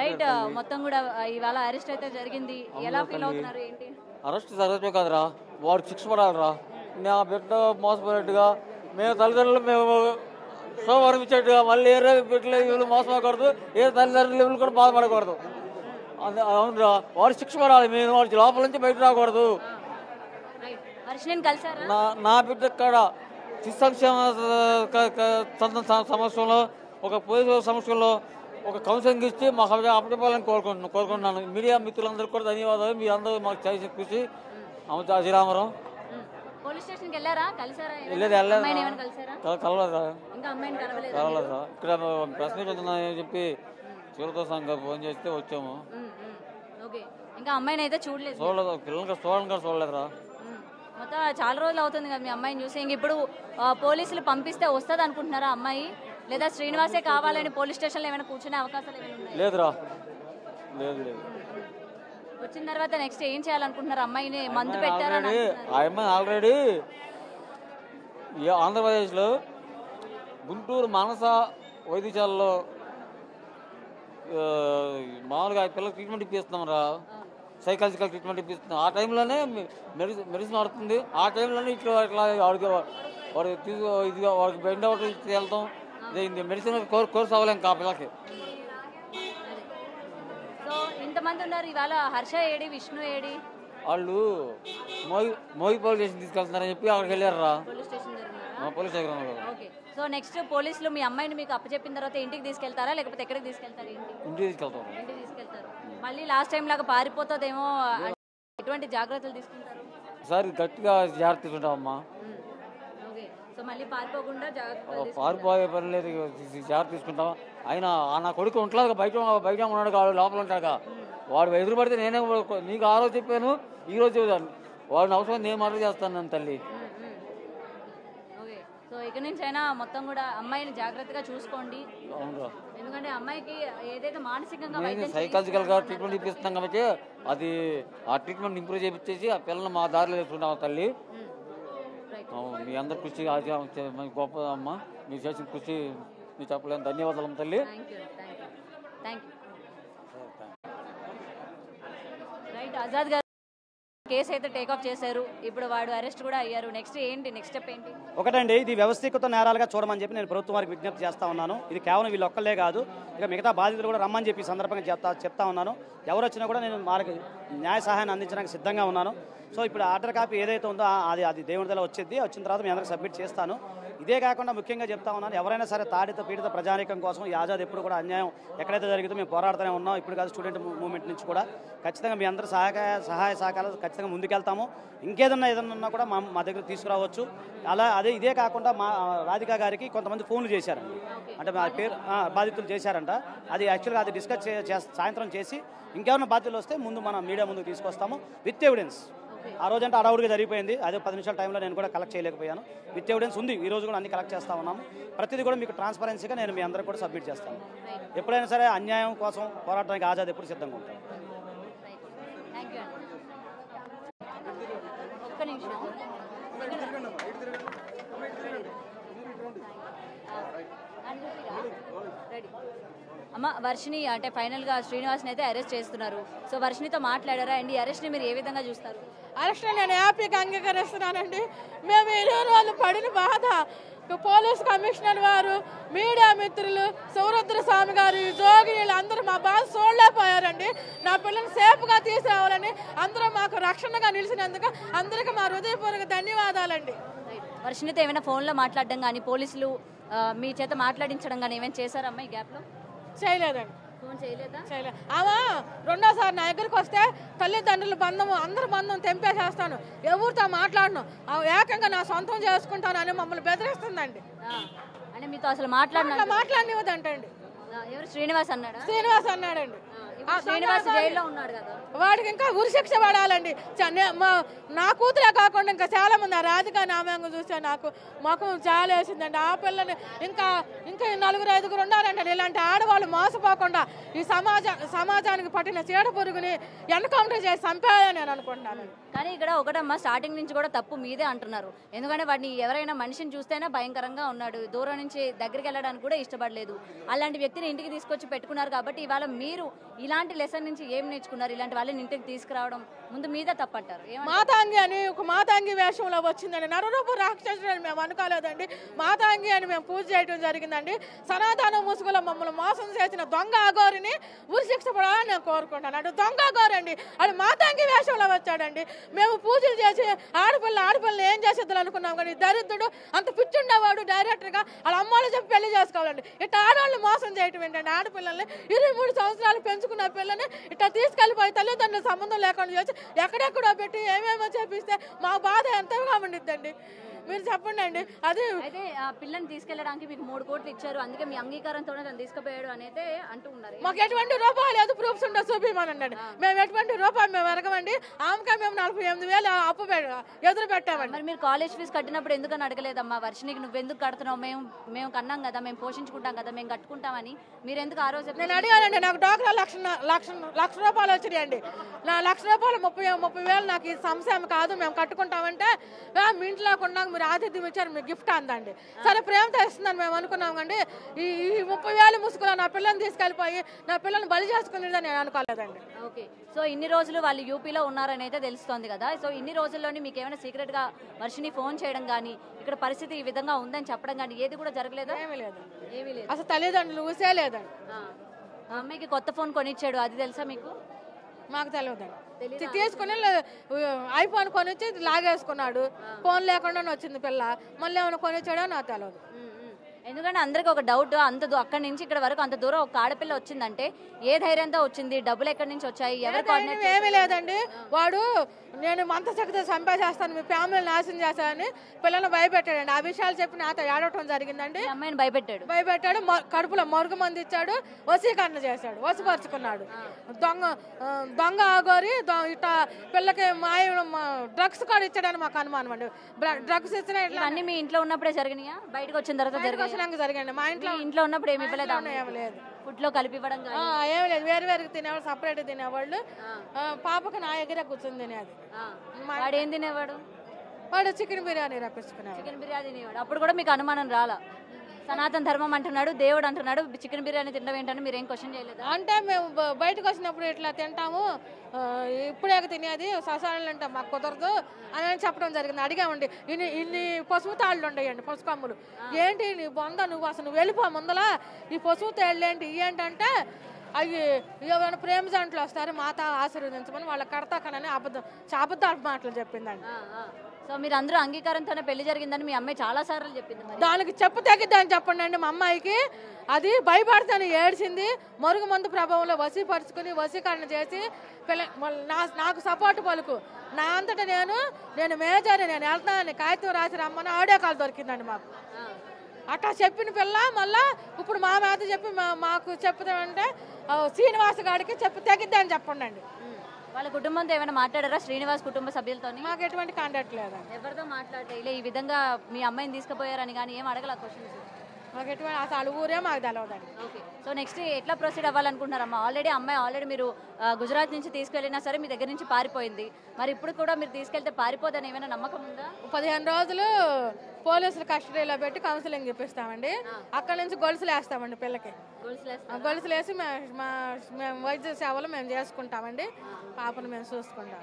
Right మొత్తం కూడా ఇవాళ అరెస్ట్ అయితే జరిగింది. ఎలా ఫీల్ అవుతున్నారు ఏంటి? అరెస్ట్ జరగటమే కాదురా, వాడికి శిక్ష పడాలిరా. నా బిడ్డ మోసపోయినట్టుగా మేము తల్లిదండ్రులు మేము సోమవారం ఇచ్చేట్టుగా మళ్ళీ ఏ బిడ్డలు వీళ్ళు మోసపోకూడదు, ఏ తల్లిదండ్రులు వీళ్ళు కూడా బాధపడకూడదు. అవునురా, వాడు శిక్ష పడాలి. మేము వాడి లోపల నుంచి బయట రాకూడదు. నా బిడ్డ కాడ శిశు సమస్యలో ఒక పోలీసు సమస్యలో ఒక కౌన్సిలింగ్ ఇచ్చి మాకు అప్పచెప్పాలని కోరుకుంటున్నాను. మీడియా మిత్రులందరికీ కూడా ధన్యవాదాలు. మీ అందరూ మాకు చేసి కృషి. శ్రీరామరావు కలవలేదా? ఇక్కడ ప్రెస్ మీట్ ఉందని చెప్పి చివరితో సంఘం ఫోన్ చేస్తే వచ్చాము. చూడలేదు, పిల్లలకి చూడలేదురా. మొత్తం చాలా రోజులు అవుతుంది కదా మీ అమ్మాయిని చూసి. ఇంక ఇప్పుడు పోలీసులు పంపిస్తే వస్తుంది అనుకుంటున్నారా అమ్మాయి, లేదా శ్రీనివాసే కావాలని పోలీస్ స్టేషన్ లో ఏమైనా కూర్చునే అవకాశాలు లేదురా? లేదు లేదు. వచ్చిన తర్వాత నెక్స్ట్ ఏం చేయాలనుకుంటున్నారు? అమ్మాయిని మందు పెట్టారని ఆ అమ్మాయి ఆల్రెడీ ఆంధ్రప్రదేశ్ లో గుంటూరు మానస వైద్యశాలలో మామూలుగా పిల్లలకు ట్రీట్మెంట్ ఇప్పిస్తున్నాం రా, సైకాలజికల్ ట్రీట్మెంట్ ఇప్పిస్తున్నాం. ఆ టైంలోనే మెడిసిన్ పడుతుంది. ఆ టైంలోనే ఇట్లా వాడికి బెండ్ అవుట్ ఇచ్చి వెళ్తాం. మెడిసిన్ కోర్స్ అవ్వలేం కా పిల్లకి. ఇంతమంది ఉన్నారు ఇవాళ. Harsha AD, Vishnu AD? వాళ్ళు మోగి పోలీస్ స్టేషన్ తీసుకెళ్తున్నారని చెప్పి అక్కడికి వెళ్ళారు రా. Police station. సో నెక్స్ట్ పోలీసులు మీ అమ్మాయిని మీకు అప్పచెప్పిన తర్వాత ఇంటికి తీసుకెళ్తారా, లేకపోతే ఎక్కడికి తీసుకెళ్తారు? ఇంటికి తీసుకెళ్తారు. మళ్ళీ లాస్ట్ టైం లాగా పారిపోతుందేమో, ఎటువంటి జాగ్రత్తలు తీసుకుంటారు? సార్ గట్టిగా జాగ్రత్త తీసుకుంటామమ్మా. సో మళ్ళీ పారిపోకుండా పారిపోయే పని లేదు, జాగ్రత్త తీసుకుంటాం. అయినా నా కొడుకు ఉంటలేదు, బయట ఉన్నాడు, లోపల ఉంటాడు. వాడు ఎదురుపడితే నేనే నీకు ఆ రోజు చెప్పాను, ఈ రోజు చెబుతాను. వాడిని అవసరం నేను మర్డర్ చేస్తాను తల్లి. సో ఇక నుంచి అయినా మొత్తం కూడా అమ్మాయిని జాగ్రత్తగా చూసుకోండి. అవునురా, ఎందుకంటే అమ్మాయికి ఏదైతే మానసికంగా సైకాలజికల్ గా ట్రీట్మెంట్ ఇప్పిస్తాం కాబట్టి అది ఆ ట్రీట్మెంట్ ఇంప్రూవ్ చేయించేసి ఆ పిల్లల్ని మా దారిలో వేసుకుంటాం తల్లి. మీ అందరి కృషి గొప్ప అమ్మ, మీరు చేసిన కృషి మీరు చెప్పలేము. ధన్యవాదాలు తల్లి. రైట్, ఆజాద్ గారు కేసు అయితే టేకప్ చేశారు. ఇప్పుడు వాడు అరెస్ట్ కూడా అయ్యారు. నెక్స్ట్ ఏంటి, నెక్స్ట్ స్టెప్ ఏంటి? ఒకటండి, ఇది వ్యవస్థీకృత నేరాలుగా చూడమని చెప్పి నేను ప్రభుత్వం వారికి విజ్ఞప్తి చేస్తా ఉన్నాను. ఇది కేవలం వీళ్ళు ఒక్కలే కాదు, ఇక మిగతా బాధితులు కూడా రమ్మని చెప్పి సందర్భంగా చెప్తా ఉన్నాను. ఎవరు వచ్చినా కూడా నేను వాళ్ళకి న్యాయ సహాయాన్ని అందించడానికి సిద్ధంగా ఉన్నాను. సో ఇప్పుడు ఆర్డర్ కాపీ ఏదైతే ఉందో అది దేవుడి దగ్గర వచ్చిన తర్వాత మీ అందరికి సబ్మిట్ చేస్తాను. ఇదే కాకుండా ముఖ్యంగా చెప్తా ఉన్నాను, ఎవరైనా సరే తాడిత పీడిత ప్రజానీకం కోసం ఈ ఆజాద్ ఎప్పుడు కూడా అన్యాయం ఎక్కడైతే జరిగిందో మేము పోరాడుతూనే ఉన్నాం. ఇప్పుడు కాదు, స్టూడెంట్ మూవ్మెంట్ నుంచి కూడా ఖచ్చితంగా మీ అందరూ సహాయ సహకారాలు ఖచ్చితంగా ముందుకెళ్తాము. ఏదన్నా ఉన్నా కూడా మా దగ్గర తీసుకురావచ్చు. ఇదే కాకుండా మా రాధిక గారికి కొంతమంది ఫోన్లు చేశారండి, అంటే మా పేరు బాధితులు చేశారంట. అది యాక్చువల్గా అది డిస్కస్ సాయంత్రం చేసి ఇంకేమైనా బాధ్యతలు వస్తే ముందు మన మీడియా ముందుకు తీసుకొస్తాము విత్ ఎవిడెన్స్. ఆ రోజంటే అడవుడిగా జరిగిపోయింది, అదే 10 నిమిషాల టైంలో నేను కూడా కలెక్ట్ చేయలేకపోయాను. విత్ ఎవిడెన్స్ ఉంది, ఈ రోజు కూడా అన్ని కలెక్ట్ చేస్తా ఉన్నాము. ప్రతిదీ కూడా మీకు ట్రాన్స్పరెన్సీగా నేను మీ అందరికీ కూడా సబ్మిట్ చేస్తాను. ఎప్పుడైనా సరే అన్యాయం కోసం పోరాటానికి ఆజాద్ ఎప్పుడు సిద్ధంగా ఉంటాను. అమ్మ, వర్షిని అంటే ఫైనల్ గా శ్రీనివాస్ని అయితే అరెస్ట్ చేస్తున్నారు. సో వర్షినితో మాట్లాడారా అండి? అరెస్ట్ ని మీరు ఏ విధంగా చూస్తారు? అరెస్ట్ నేను హ్యాపీగా అంగీకరిస్తున్నానండి. మేము ఈ రోజు పడిన బాధ పోలీస్ కమిషనర్ వారు, మీడియా మిత్రులు, సౌరుద్ర స్వామి గారు, జోగినీలు అందరూ మా బాధ చూడలేకపోయారండి. నా పిల్లల్ని సేఫ్గా తీసుకురావాలని అందరూ మాకు రక్షణగా నిలిచినందుకు అందరికీ మా హృదయపూర్వక ధన్యవాదాలండి. వర్షినితో ఏమైనా ఫోన్లో మాట్లాడడం కానీ, పోలీసులు మీ చేత మాట్లాడించడం కానీ ఏమైనా చేశారమ్మా ఈ గ్యాప్లో? చేయలేదండి. ఫోన్ చేయలేదు. ఆమె రెండోసారి నా దగ్గరికి వస్తే తల్లిదండ్రుల బంధం అందరి బంధం తెంపేసేస్తాను, ఎవరితో మాట్లాడను, ఏకంగా నా సొంతం చేసుకుంటాను అని మమ్మల్ని బెదిరిస్తుందండి. అంటే మీతో అసలు మాట్లాడనివ్వదంటండి. ఎవరు? శ్రీనివాస్ అన్నాడా? శ్రీనివాస్ అన్నాడండి. శ్రీనివాస్ జైల్లో ఉన్నాడు కదా, వాడికి ఇంకా ఉరిశిక్ష పడాలండి. నా కూతురే కాకుండా ఇంకా చాలా మంది ఆ రాధిక నామంగా చూస్తే నాకు ముఖం చాలా వేసిందండి. ఆ పిల్లని ఇంకా ఇంకా 4-5 ఉండాలండి. ఇలాంటి ఆడవాళ్ళు మోసపోకుండా ఈ సమాజానికి పట్టిన చీడ పురుగుని ఎన్కౌంటర్ చేసి చంపాలని నేను అనుకుంటున్నాను. కానీ ఇక్కడ ఒకటమ్మా, స్టార్టింగ్ నుంచి కూడా తప్పు మీదే అంటున్నారు. ఎందుకంటే వాడిని ఎవరైనా మనిషిని చూస్తేనే భయంకరంగా ఉన్నాడు, దూరం నుంచి దగ్గరికి వెళ్ళడానికి కూడా ఇష్టపడలేదు. అలాంటి వ్యక్తిని ఇంటికి తీసుకొచ్చి పెట్టుకున్నారు కాబట్టి ఇవాళ మీరు ఇలాంటి లెసన్ నుంచి ఏం నేర్చుకున్నారు? ఇలాంటి వాళ్ళని ఇంటికి తీసుకురావడం ముందు మీదే తప్పంటారు. మాతాంగి అని ఒక మాతాంగి వేషంలో వచ్చిందండి. నరరూప రాక్షసుడు మేము అనుకోలేదండి. మాతాంగి అని మేము పూజ చేయడం జరిగిందండి. సనాతన ముసుగులో మమ్మల్ని మోసం చేసిన దొంగ అఘోరిని ఉరిశిక్ష పడాలని నేను కోరుకుంటాను. అంటే దొంగ అఘోరండి, అది మాతాంగి వేషంలో వచ్చాడండి. మేము పూజలు చేసి ఆడపిల్లని ఏం చేసేద్దాం అనుకున్నాం, కానీ దరిద్రుడు అంత పిచ్చుండేవాడు డైరెక్టర్గా వాళ్ళ అమ్మాయిలు చెప్పి పెళ్లి చేసుకోవాలండి. ఇట్లా ఆడవాళ్ళు మోసం చేయటం ఏంటండి? ఆడపిల్లల్ని 23 సంవత్సరాలు పెంచుకున్న పిల్లని ఇట్లా తీసుకెళ్ళిపోయి తల్లిదండ్రుల సంబంధం లేకుండా చేసి ఎక్కడెక్కడో పెట్టి ఏమేమో చేపిస్తే మా బాధ ఎంతగా ఉండిద్దండి. మీరు చెప్పండి అండి. అది అయితే ఆ పిల్లని తీసుకెళ్ళడానికి మీకు 3 కోట్లు ఇచ్చారు, అందుకే మీ అంగీకారంతోనే తను తీసుకుపోయాడు అనేది అంటూ ఉన్నారు. మాకు ఎటువంటి రూపాయలు లేదు, ప్రూఫ్స్ ఉండవు, చూపిమనండి. మేము ఎటువంటి రూపాయలు మేము ఎరగమండి. ఆమెకే మేము 48,000 అప్పు ఎదురు పెట్టామండి. మరి మీరు కాలేజ్ ఫీజు కట్టినప్పుడు ఎందుకని అడగలేదమ్మా? వర్షినికి నువ్వు ఎందుకు కడుతున్నావు? మేము కన్నాం కదా, మేము పోషించుకుంటాం కదా, మేము కట్టుకుంటామని మీరు ఎందుకు ఆ రోజు? నేను అడిగానండి. నాకు డాక్టర్ లక్ష రూపాయలు వచ్చినాయండి. నా ₹1,00,000 30,000 నాకు ఈ సంశయం కాదు, మేము కట్టుకుంటామంటే మీ ఇంట్లో కొన్నాక మీరు ఆతిథ్యం ఇచ్చారు, మీకు గిఫ్ట్ అందండి. సరే ప్రేమతో ఇస్తుందని మేము అనుకున్నాం కండి. ఈ 30,000 ముసుగులో నా పిల్లల్ని తీసుకెళ్ళిపోయి నా పిల్లల్ని బలి చేసుకునేదని నేను అనుకోలేదండి. ఓకే, సో ఇన్ని రోజులు వాళ్ళు యూపీలో ఉన్నారని అయితే తెలుస్తోంది కదా. సో ఇన్ని రోజుల్లోని మీకు ఏమైనా సీక్రెట్ గా వర్షిని ఫోన్ చేయడం కానీ, ఇక్కడ పరిస్థితి ఈ విధంగా ఉందని చెప్పడం కానీ ఏది కూడా జరగలేదా? ఏమీ లేదు, ఏమీ లేదు. అసలు తల్లిదండ్రులు ఊసే లేదండి. అమ్మాయికి కొత్త ఫోన్ కొనిచ్చాడు, అది తెలుసా మీకు? మాకు తెలియదండి. తీసుకుని ఐఫోన్ కొనిచ్చి లాగేసుకున్నాడు. ఫోన్ లేకుండానే వచ్చింది పిల్ల. మళ్ళీ ఏమైనా కొనిచ్చాడో నాకు తెలియదు. ఎందుకంటే అందరికి ఒక డౌట్, అక్కడి నుంచి ఇక్కడ వరకు అంత దూరం ఒక ఆడపిల్ల వచ్చిందంటే ఏ ధైర్యంతో వచ్చింది? డబ్బులు ఎక్కడి నుంచి వచ్చాయి? ఎవరు కోఆర్డినేట్? ఏమీ లేదండి. వాడు నేను మంత శక్తి సంపాదిస్తాను, మీ ఫ్యామిలీ నాశనం చేస్తానని పిల్లల్ని భయపెట్టాడండి. ఆ విషయాలు చెప్పి నాతో ఏడవటం జరిగిందండి. అమ్మాయిని భయపెట్టాడు, కడుపులో మరుగు మంది ఇచ్చాడు, వశీకరణ చేశాడు, వశపరుచుకున్నాడు. దొంగ ఆగోరి ఇట్లా పిల్లకి డ్రగ్స్ కూడా ఇచ్చాడని మాకు అనుమానం అండి. డ్రగ్స్ ఇచ్చిన ఇవన్నీ మీ ఇంట్లో ఉన్నప్పుడే జరిగినాయా? బయటకు వచ్చిన తర్వాత జరిగాయండి. మా ఇంట్లో ఉన్నప్పుడు ఏమి ఇవ్వలేదు? ఏమి లేదు. ఫుడ్ లో కలిపి ఇవ్వడం ఏమి లేదు. వేరు తినేవాళ్ళు, సపరేట్ తినేవాళ్ళు. పాపకి నా ఎగిరే కూర్చొని తినేది. వాడు ఏం తినేవాడు? వాడు చికెన్ బిర్యానీ రప్పించుకునేవాడు. చికెన్ బిర్యానీ తినేవాడు. అప్పుడు కూడా మీకు అనుమానం రాలా? సనాతన ధర్మం అంటున్నాడు, దేవుడు అంటున్నాడు, చికెన్ బిర్యానీ తినడం ఏంటని మీరు ఏం క్వశ్చన్ చేయలేదు? అంటే మేము బయటకు వచ్చినప్పుడు ఇట్లా తింటాము, ఇప్పుడే తినేది ససాలు అంటే మాకు కుదరదు అని చెప్పడం జరిగింది. అడిగామండి. ఇన్ని పసుపు తాళ్ళు ఉండేయండి, పసుపు కమ్ములు. ఏంటి నీ బొంద, నువ్వు వెళ్ళిపో ముందల, ఈ పసుపు తాళ్ళు ఏంటి ఏంటంటే అవి ఎవరైనా ప్రేమ జంటలు వస్తారు, మాత ఆశీర్వదించమని వాళ్ళ కడతాకనని అబద్ధాలు మాటలు చెప్పిందండి. సో మీరు అందరూ అంగీకారంతోనే పెళ్లి జరిగిందని మీ అమ్మాయి చాలా సార్లు చెప్పింది. దానికి చెప్పు తగ్గిద్దని చెప్పండి అండి. మా అమ్మాయికి అది భయపడతాను ఏడ్చింది. మరుగు మందు ప్రభావంలో వశీపరుచుకుని వశీకరణ చేసి నాకు సపోర్ట్ పలుకు, నా అంతటా నేను మేజర్, నేను వెళ్తానని కాగితం రాసి రమ్మని ఆడియో కాల్ దొరికిందండి మాకు. అట్లా చెప్పిన పిల్ల మళ్ళా ఇప్పుడు మా మీద చెప్పి మాకు చెప్తామంటే శ్రీనివాస్ గారికి చెప్పు తగ్గిద్దని చెప్పండి అండి. వాళ్ళ కుటుంబంతో ఏమైనా మాట్లాడారా? శ్రీనివాస్ కుటుంబ సభ్యులతో మాకు ఎటువంటి కాంటాక్ట్ లేదండి. ఎవరితో మాట్లాడలే ఈ విధంగా మీ అమ్మాయిని తీసుకుపోయారని కానీ ఏం అడగల క్వశ్చన్స్? మాకు ఎటువంటి అసలు ఊరే మాకు తెలవదండి. ఓకే, సో నెక్స్ట్ ఎట్లా ప్రొసీడ్ అవ్వాలనుకుంటున్నారమ్మా? ఆల్రెడీ మీరు గుజరాత్ నుంచి తీసుకెళ్ళినా సరే మీ దగ్గర నుంచి పారిపోయింది, మరి ఇప్పుడు కూడా మీరు తీసుకెళ్తే పారిపోదని ఏమైనా నమ్మకం ఉందా? 15 రోజులు పోలీసులు కస్టడీలో పెట్టి కౌన్సిలింగ్ ఇప్పిస్తామండి. అక్కడ నుంచి గొలుసులు వేస్తామండి పిల్లకి. గొలుసులు వేసి మేము వైద్య సేవలు మేము చేసుకుంటామండి. పాపను మేము చూసుకుంటాం.